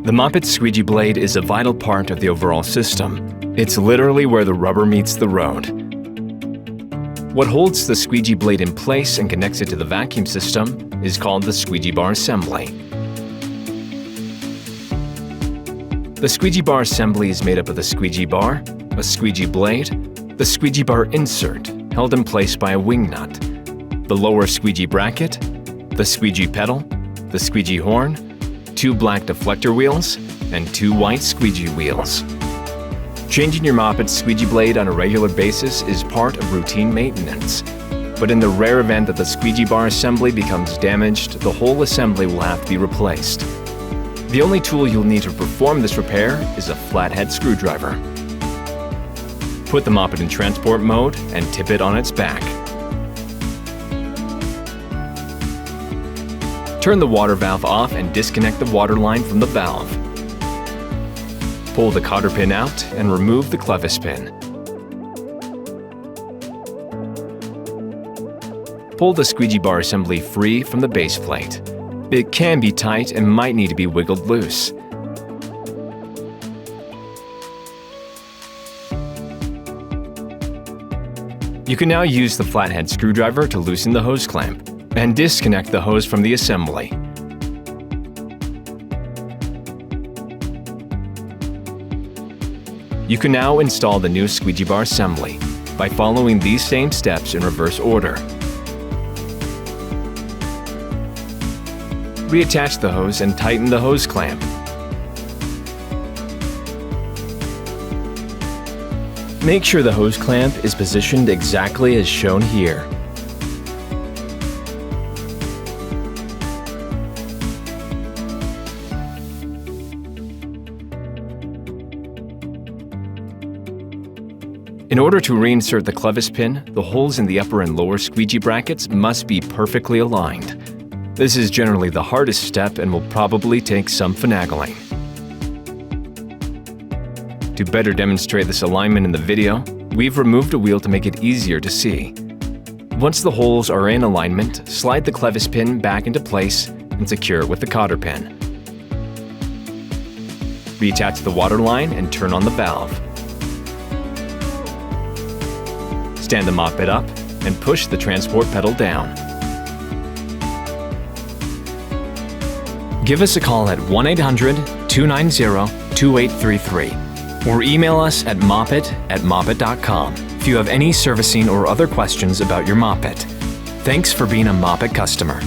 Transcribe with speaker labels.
Speaker 1: The Mopit squeegee blade is a vital part of the overall system. It's literally where the rubber meets the road. What holds the squeegee blade in place and connects it to the vacuum system is called the squeegee bar assembly. The squeegee bar assembly is made up of the squeegee bar, a squeegee blade, the squeegee bar insert, held in place by a wing nut, the lower squeegee bracket, the squeegee pedal, the squeegee horn, 2 black deflector wheels, and 2 white squeegee wheels. Changing your Mopit's squeegee blade on a regular basis is part of routine maintenance. But in the rare event that the squeegee bar assembly becomes damaged, the whole assembly will have to be replaced. The only tool you'll need to perform this repair is a flathead screwdriver. Put the Mopit in transport mode and tip it on its back. Turn the water valve off and disconnect the water line from the valve. Pull the cotter pin out and remove the clevis pin. Pull the squeegee bar assembly free from the base plate. It can be tight and might need to be wiggled loose. You can now use the flathead screwdriver to loosen the hose clamp and disconnect the hose from the assembly. You can now install the new squeegee bar assembly by following these same steps in reverse order. Reattach the hose and tighten the hose clamp. Make sure the hose clamp is positioned exactly as shown here. In order to reinsert the clevis pin, the holes in the upper and lower squeegee brackets must be perfectly aligned. This is generally the hardest step and will probably take some finagling. To better demonstrate this alignment in the video, we've removed a wheel to make it easier to see. Once the holes are in alignment, slide the clevis pin back into place and secure it with the cotter pin. Reattach the water line and turn on the valve. Stand the Mopit up and push the transport pedal down. Give us a call at 1-800-290-2833 or email us at mopit@mopit.com if you have any servicing or other questions about your Mopit. Thanks for being a Mopit customer.